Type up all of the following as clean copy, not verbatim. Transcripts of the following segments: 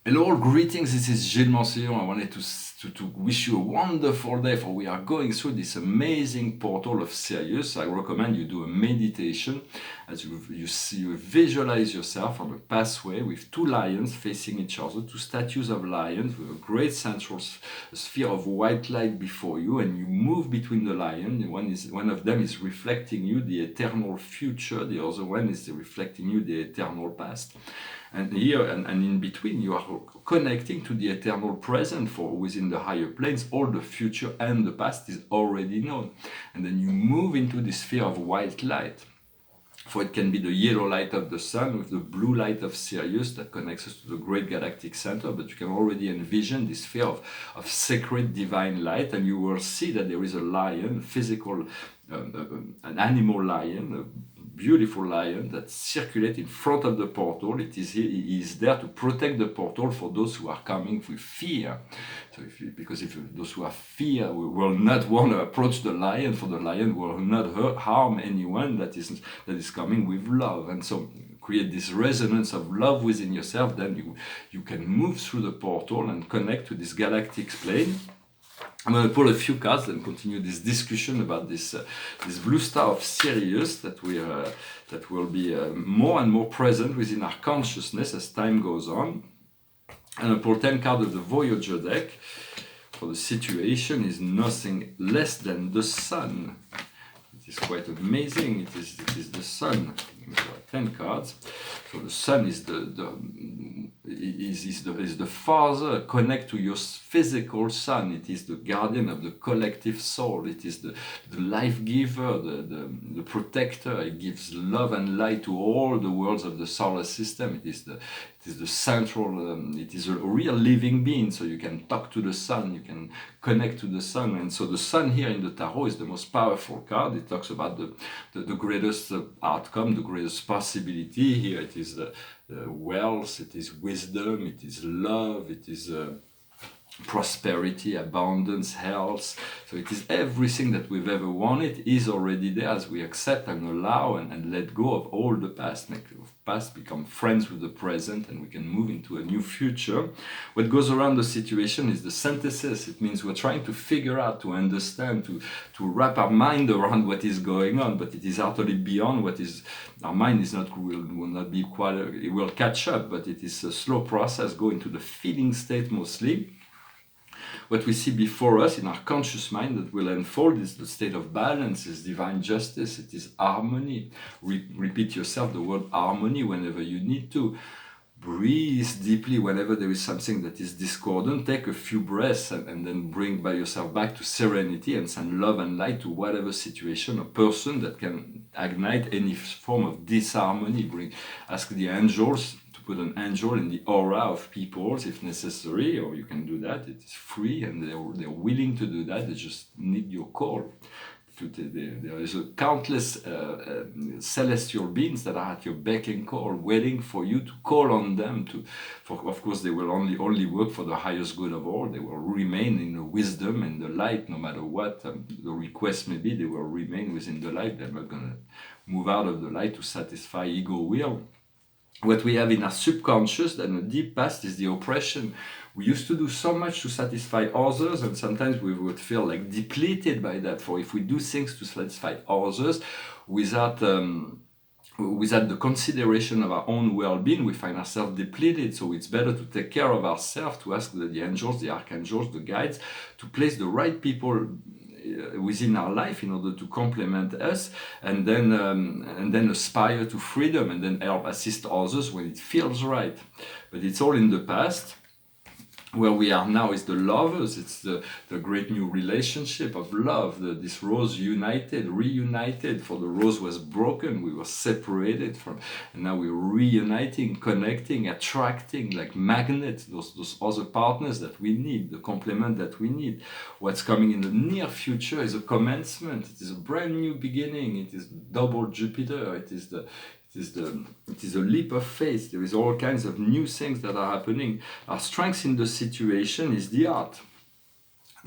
Hello, greetings. This is Gilles Mansillon. I wanted to wish you a wonderful day, for we are going through this amazing portal of Sirius. I recommend you do a meditation as you visualize yourself on a pathway with two lions facing each other, two statues of lions with a great central sphere of white light before you, and you move between the lions. One of them is reflecting you the eternal future, the other one is reflecting you the eternal past. And here and in between, you are connecting to the eternal present, for within the higher planes, all the future and the past is already known. And then you move into this sphere of white light. For it can be the yellow light of the sun with the blue light of Sirius that connects us to the great galactic center, but you can already envision this sphere of sacred divine light, and you will see that there is a lion, an animal lion, a beautiful lion that circulates in front of the portal. He is there to protect the portal for those who are coming with fear. So because those who have fear will not want to approach the lion, for the lion will not harm anyone that is coming with love. And so create this resonance of love within yourself, then you can move through the portal and connect to this galactic plane. I'm going to pull a few cards and continue this discussion about this blue star of Sirius that will be more and more present within our consciousness as time goes on. And I pull 10 cards of the Voyager deck. For the situation is nothing less than the sun. It is quite amazing. It is the sun. So 10 cards. So the sun is the father. Connect to your physical sun. It is the guardian of the collective soul. It is the life giver, the protector. It gives love and light to all the worlds of the solar system. It is the central. It is a real living being. So you can talk to the sun. You can connect to the sun. And so the sun here in the tarot is the most powerful card. It talks about the greatest outcome, the greatest possibility. Here it is the wealth, it is wisdom, it is love, it is prosperity, abundance, health. So it is everything that we've ever wanted is already there as we accept and allow and let go of all the past, make the past become friends with the present, and we can move into a new future. What goes around the situation is the synthesis. It means we're trying to figure out, to understand, to wrap our mind around what is going on, but it is utterly beyond what is. Our mind will not be quite. It will catch up, but it is a slow process. Go into the feeling state mostly. What we see before us in our conscious mind that will unfold is the state of balance, is divine justice, it is harmony. Repeat yourself the word harmony whenever you need to. Breathe deeply whenever there is something that is discordant. Take a few breaths and then bring yourself back to serenity and send love and light to whatever situation or person that can ignite any form of disharmony. Ask the angels to put an angel in the aura of people if necessary, or you can do that. It is free and they're willing to do that. They just need your call. There is countless celestial beings that are at your beck and call, waiting for you to call on them. Of course, they will only work for the highest good of all. They will remain in the wisdom and the light, no matter what the request may be. They will remain within the light. They're not going to move out of the light to satisfy ego will. What we have in our subconscious and the deep past is the oppression. We used to do so much to satisfy others, and sometimes we would feel like depleted by that. For if we do things to satisfy others without the consideration of our own well-being, we find ourselves depleted. So it's better to take care of ourselves, to ask the angels, the archangels, the guides, to place the right people within our life in order to complement us, and then aspire to freedom, and then help assist others when it feels right. But it's all in the past. Where we are now is the lovers. It's the great new relationship of love. This rose reunited. For the rose was broken. We were separated from, and now we're reuniting, connecting, attracting like magnets. Those other partners that we need, the complement that we need. What's coming in the near future is a commencement. It is a brand new beginning. It is double Jupiter. It is a leap of faith. There is all kinds of new things that are happening. Our strength in the situation is the art.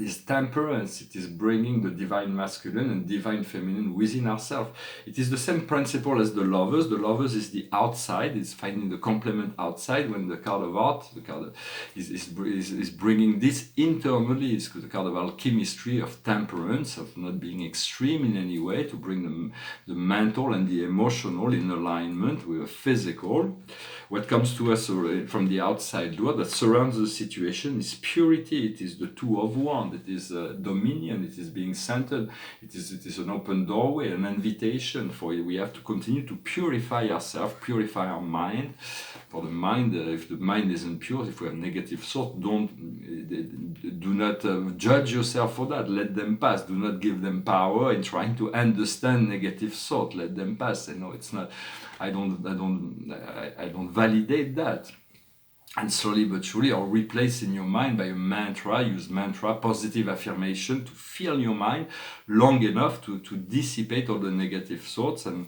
this temperance, it is bringing the divine masculine and divine feminine within ourselves. It is the same principle as the lovers. The lovers is the outside, it's finding the complement outside, when the card of art, the card is bringing this internally. It's the card of alchemistry, of temperance, of not being extreme in any way, to bring the mental and the emotional in alignment with the physical. What comes to us from the outside world that surrounds the situation is purity. It is the two of one. It is dominion. It is being centered. It is an open doorway, an invitation for it. We have to continue to purify ourselves, purify our mind. For the mind, if the mind isn't pure, if we have negative thoughts, do not judge yourself for that. Let them pass. Do not give them power in trying to understand negative thought. Let them pass. No, it's not. I don't validate that. And slowly but surely, or replace in your mind by a mantra, use mantra, positive affirmation to fill your mind long enough to dissipate all the negative thoughts and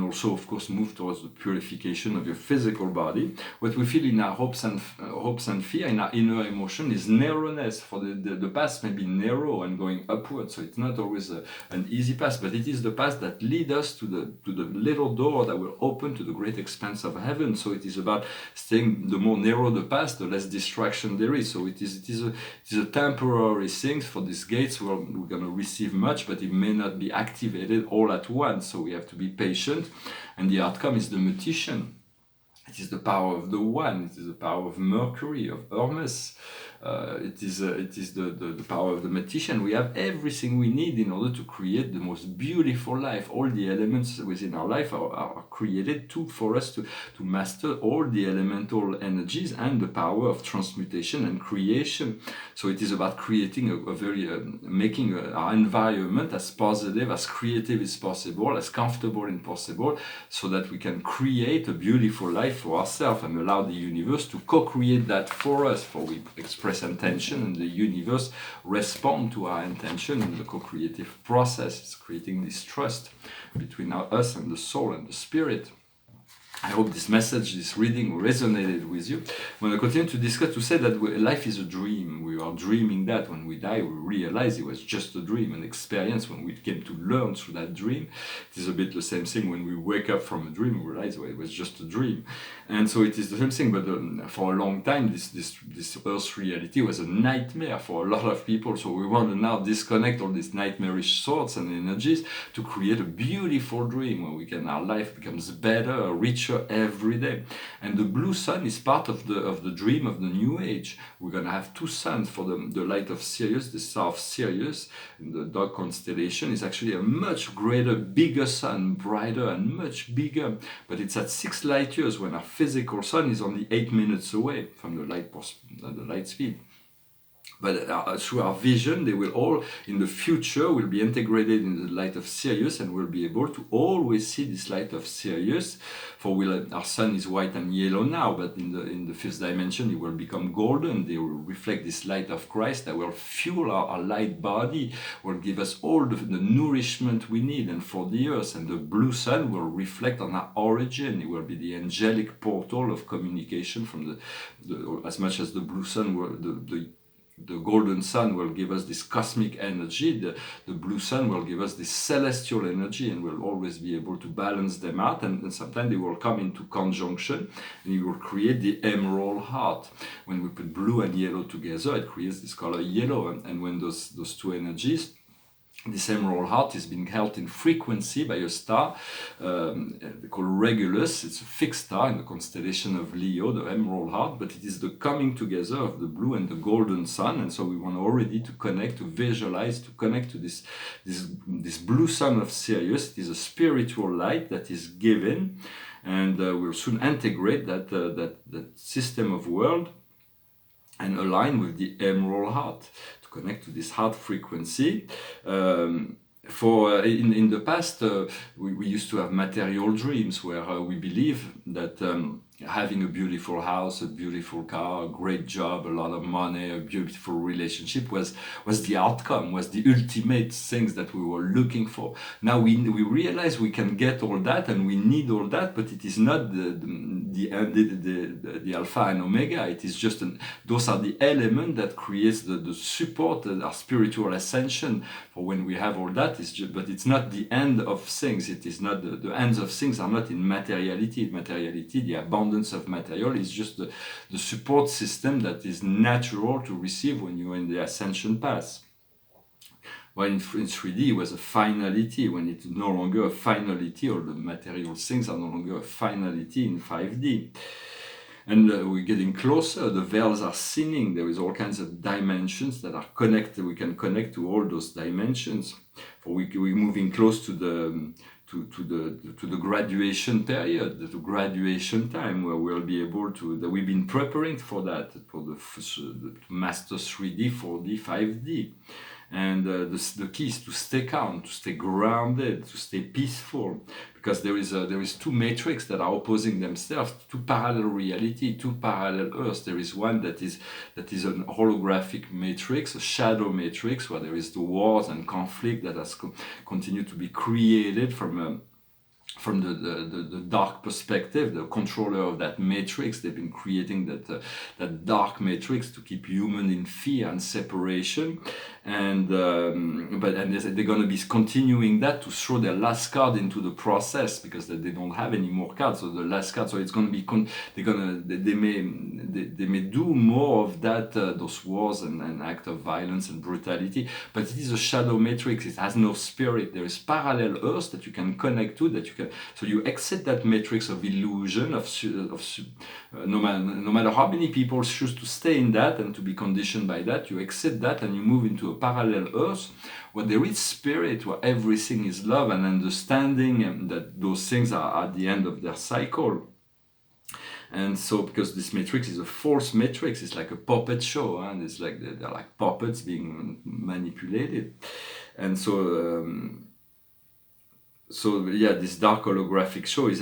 also, of course, move towards the purification of your physical body. What we feel in our hopes and fear, in our inner emotion, is narrowness. For the path may be narrow and going upward, so it's not always an easy path, but it is the path that leads us to the little door that will open to the great expanse of heaven. So it is about staying, the more narrow the path, the less distraction there is. So it is a temporary thing. For these gates, we're going to receive much, but it may not be activated all at once. So we have to be patient, and the outcome is the magician. It is the power of the one. It is the power of Mercury, of Hermes. It is the power of the magician. We have everything we need in order to create the most beautiful life. All the elements within our life are created for us to master all the elemental energies and the power of transmutation and creation. So it is about creating making our environment as positive, as creative as possible, as comfortable as possible, so that we can create a beautiful life for ourselves and allow the universe to co-create that for us. For we express intention and the universe respond to our intention in the co-creative process. It's creating this trust between us and the soul and the spirit. I hope this message, this reading resonated with you. When I continue to discuss, to say that life is a dream. We are dreaming that. When we die, we realize it was just a dream, an experience. When we came to learn through that dream, it is a bit the same thing. When we wake up from a dream, we realize, well, it was just a dream. And so it is the same thing, but for a long time, this earth reality was a nightmare for a lot of people. So we want to now disconnect all these nightmarish thoughts and energies to create a beautiful dream where our life becomes better, richer every day. And the blue sun is part of the dream of the new age. We're going to have two suns. For the light of Sirius, the star of Sirius in the dog constellation is actually a much greater, bigger sun, brighter and much bigger, but it's at 6 light years, when our physical sun is only 8 minutes away from the light speed. But through our vision, they will all, in the future, will be integrated in the light of Sirius, and we'll be able to always see this light of Sirius. For our sun is white and yellow now, but in the fifth dimension, it will become golden. They will reflect this light of Christ that will fuel our light body, will give us all the nourishment we need, and for the earth. And the blue sun will reflect on our origin. It will be the angelic portal of communication from as much as the blue sun will, the golden sun will give us this cosmic energy, the blue sun will give us this celestial energy, and we'll always be able to balance them out, and sometimes they will come into conjunction, and it will create the emerald heart. When we put blue and yellow together, it creates this color yellow, and when those two energies, this emerald heart is being held in frequency by a star called Regulus. It's a fixed star in the constellation of Leo, the emerald heart, but it is the coming together of the blue and the golden sun. And so we want already to connect, to visualize, to connect to this blue sun of Sirius. It is a spiritual light that is given, and we'll soon integrate that system of world and align with the emerald heart, connect to this heart frequency. In the past, we used to have material dreams where we believe that having a beautiful house, a beautiful car, a great job, a lot of money, a beautiful relationship was the outcome, was the ultimate things that we were looking for. Now we realize we can get all that and we need all that, but it is not the alpha and omega. It is just those are the elements that creates the support, our spiritual ascension for when we have all that. But it's not the end of things. It is not the ends of things are not in materiality. Materiality, the abundance of material, is just the support system that is natural to receive when you're in the ascension path. Well, in 3D, it was a finality. When it's no longer a finality, or the material things are no longer a finality in 5D. And we're getting closer, the veils are thinning, there is all kinds of dimensions that are connected, we can connect to all those dimensions. We're moving close to the graduation period, the graduation time, where we'll be able to, that we've been preparing for that, for the master 3D, 4D, 5D. And the key is to stay calm, to stay grounded, to stay peaceful, because there is two matrix that are opposing themselves, two parallel reality, two parallel earths. There is one that is an holographic matrix, a shadow matrix, where there is the wars and conflict that has continued to be created from the dark perspective. The controller of that matrix, they've been creating that dark matrix to keep human in fear and separation, and they're going to be continuing that to throw their last card into the process, because they don't have any more cards. So the last card, so it's going to be they may do more of that, those wars and act of violence and brutality, but it is a shadow matrix. It has no spirit. There is parallel earths that you can connect to, that you can, so you exit that matrix of illusion, no matter how many people choose to stay in that and to be conditioned by that, you exit that and you move into a parallel earth where there is spirit, where everything is love and understanding, and that those things are at the end of their cycle. And so, because this matrix is a false matrix, it's like a puppet show, and it's like they're like puppets being manipulated. And so yeah, this dark holographic show is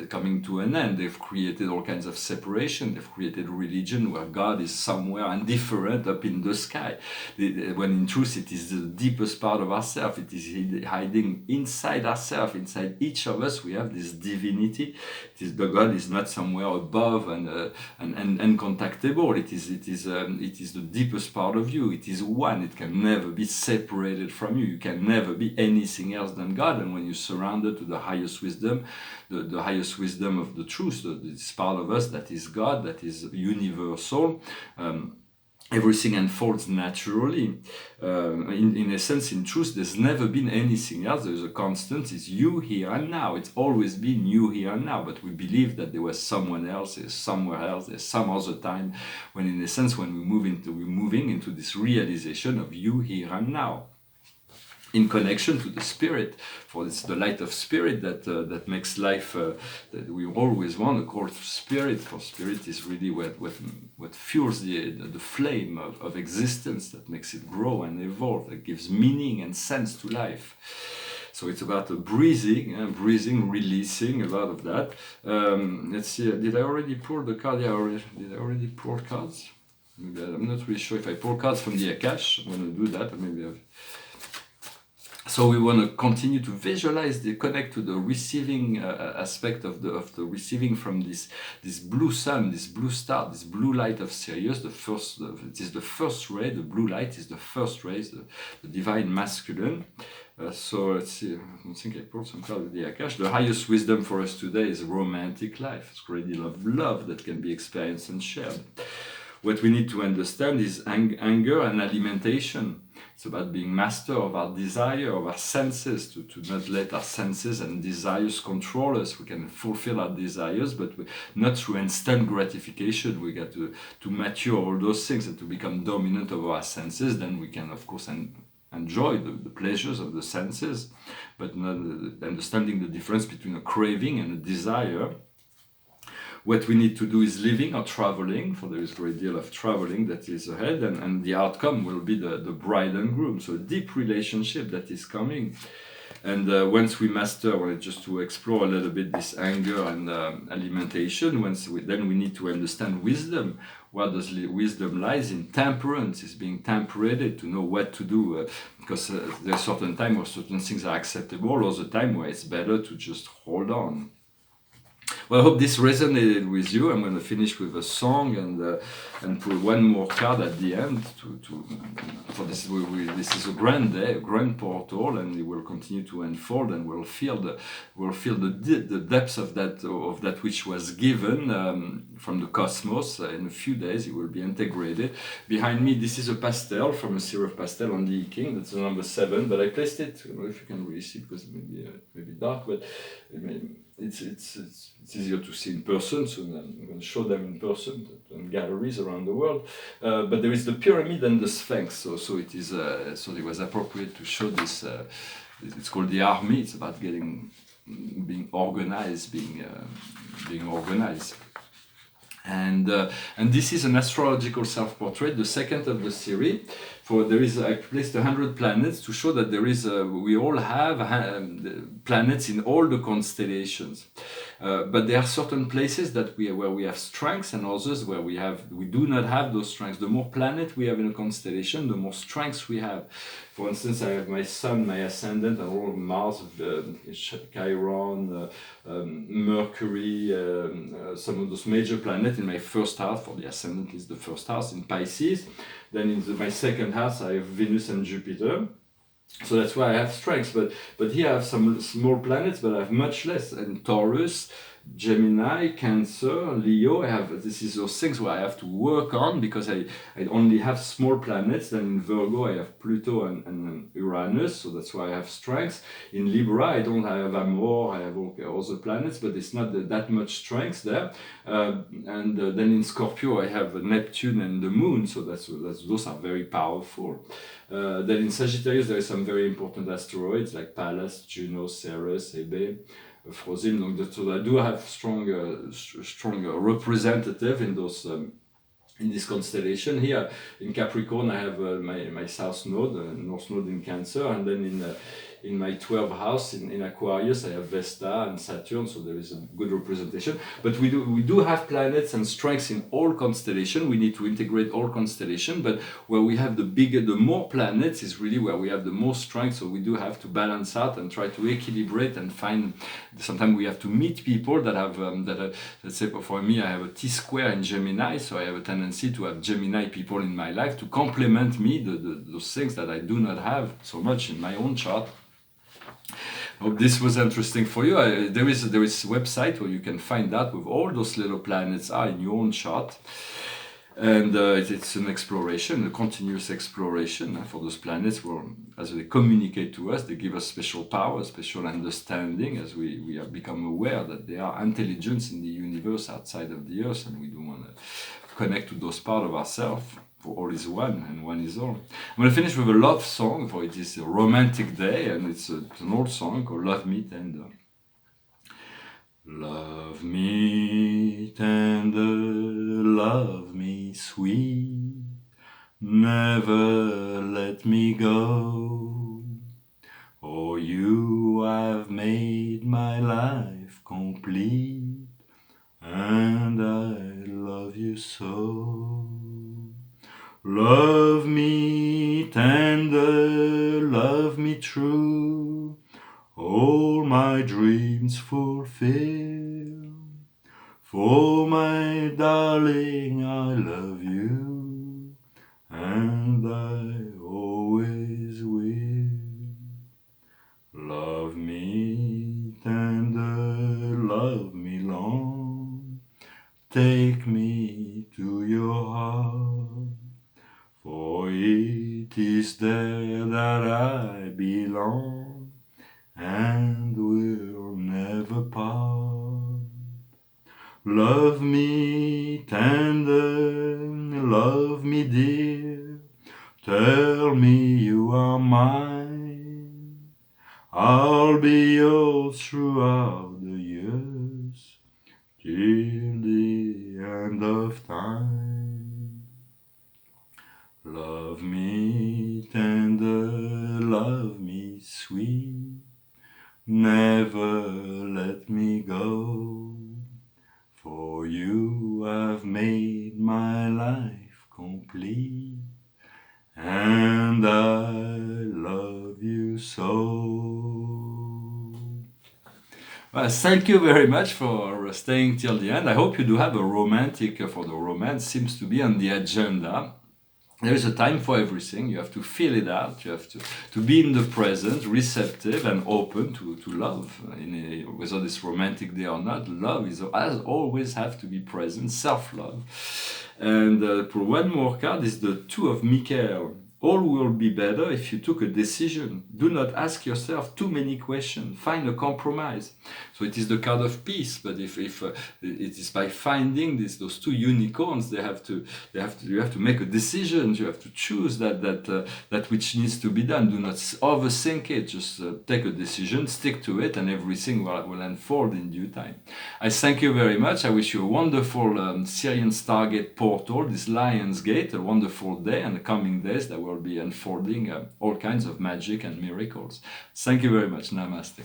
coming to an end. They've created all kinds of separation. They've created religion where God is somewhere and different up in the sky, when in truth it is the deepest part of ourselves. It is hiding inside ourselves, inside each of us. We have this divinity. The God is not somewhere above and uncontactable. It is the deepest part of you. It is one. It can never be separated from you. You can never be anything else than God. And when you surrounded to the highest wisdom, the highest wisdom of the truth, this part of us that is God, that is universal, everything unfolds naturally. In essence, in truth, there's never been anything else. There's a constant, it's you here and now. It's always been you here and now, but we believe that there was someone else, there's somewhere else, there's some other time, when in essence, when we're moving into this realization of you here and now, in connection to the spirit, for it's the light of spirit that makes life, that we always want to call spirit, for spirit is really what fuels the flame of existence, that makes it grow and evolve, that gives meaning and sense to life. So it's about breathing, releasing, a lot of that. Let's see, did I already pull the card? Yeah, did I already pull cards? Maybe I'm not really sure if I pull cards from the Akash. I'm going to do that, or maybe So we want to continue to visualize, connect to the receiving aspect of the receiving from this blue sun, this blue star, this blue light of Sirius. It is the first ray. The blue light is the first ray, the divine masculine. So let's see. I don't think I pulled some card with the Akash. The highest wisdom for us today is romantic life. It's a great deal of love that can be experienced and shared. What we need to understand is anger and alimentation. It's about being master of our desire, of our senses, to not let our senses and desires control us. We can fulfill our desires, but not through instant gratification. We got to mature all those things and to become dominant over our senses. Then we can, of course, enjoy the pleasures of the senses, but not understanding the difference between a craving and a desire. What we need to do is living or traveling, for there is a great deal of traveling that is ahead, and the outcome will be the bride and groom. So a deep relationship that is coming. And once we master, well, just to explore a little bit this anger and alimentation, then we need to understand wisdom. What does wisdom lies in? Temperance is being temperated to know what to do, because there's certain time where certain things are acceptable, or the time where it's better to just hold on. Well, I hope this resonated with you. I'm going to finish with a song and put one more card at the end for this. This is a grand day, a grand portal, and it will continue to unfold, and we'll feel the depths of that which was given from the cosmos. In a few days, it will be integrated. Behind me, this is a pastel from a series of pastel on the I Ching. That's the number 7, but I placed it. I don't know if you can really see because it may be dark, but it's easier to see in person, so I'm going to show them in person in galleries around the world. But there is the pyramid and the sphinx, so it was appropriate to show this. It's called the army. It's about being organized, being organized. And this is an astrological self-portrait, the second of the series. I placed 100 planets to show that we all have planets in all the constellations. But there are certain places where we have strengths, and others where we do not have those strengths. The more planets we have in a constellation, the more strengths we have. For instance, I have my Sun, my ascendant, and all Mars, Chiron, Mercury, some of those major planets in my first house. For the ascendant is the first house in Pisces. Then in my second house, I have Venus and Jupiter. So that's why I have strengths. But here I have some small planets, but I have much less. And Taurus, Gemini, Cancer, Leo, this is those things where I have to work on, because I only have small planets. Then in Virgo I have Pluto and Uranus, so that's why I have strengths. In Libra I have Amor, I have all other planets, but it's not that much strength there. And then in Scorpio I have Neptune and the Moon, so those are very powerful. Then in Sagittarius there are some very important asteroids like Pallas, Juno, Ceres, Hebe, Frozim. So I do have strong representative in those in this constellation. Here in Capricorn I have my south node, north node in Cancer, and then in my 12th house in Aquarius I have Vesta and Saturn, so there is a good representation. But we do have planets and strengths in all constellations. We need to integrate all constellations, but where we have the more planets is really where we have the most strength, so we do have to balance out and try to equilibrate and find. Sometimes we have to meet people that have let's say for me I have a T-square in Gemini, so I have a tendency to have Gemini people in my life to complement me, those things that I do not have so much in my own chart. Hope this was interesting for you. There is a website where you can find out with all those little planets are in your own chart. And it's an exploration, a continuous exploration for those planets, where as they communicate to us, they give us special power, special understanding, as we have become aware that there are intelligence in the universe outside of the Earth, and we do want to connect to those parts of ourselves. For all is one and one is all. I'm going to finish with a love song, for it is a romantic day, and it's an old song called Love Me Tender. Love me tender, love me sweet, never let me go. Oh, you have made my life complete, and I love you so. Love me tender, love me true, all my dreams fulfill. For my darling, I love you, and I always will. Love me tender, love me long, take me to your heart. For it is there that I belong, and will never part. Love me tender, love me dear, tell me you are mine. I'll be yours throughout the years, till the end of time. Love me tender, love me sweet, Never let me go, for you have made my life complete, and I love you so. Well, thank you very much for staying till the end. I hope you do have a romantic, for the romance seems to be on the agenda. There is a time for everything. You have to feel it out. You have to be in the present, receptive and open to love. Whether it's romantic day or not, love is as always have to be present, self-love. And for one more card is the Two of Michael. All will be better if you took a decision. Do not ask yourself too many questions. Find a compromise. So it is the card of peace. But if it is by finding those two unicorns, you have to make a decision. You have to choose that which needs to be done. Do not overthink it. Just take a decision, stick to it, and everything will unfold in due time. I thank you very much. I wish you a wonderful Syrian Stargate portal, this Lion's Gate, a wonderful day, and the coming days that will be unfolding all kinds of magic and miracles. Thank you very much. Namaste.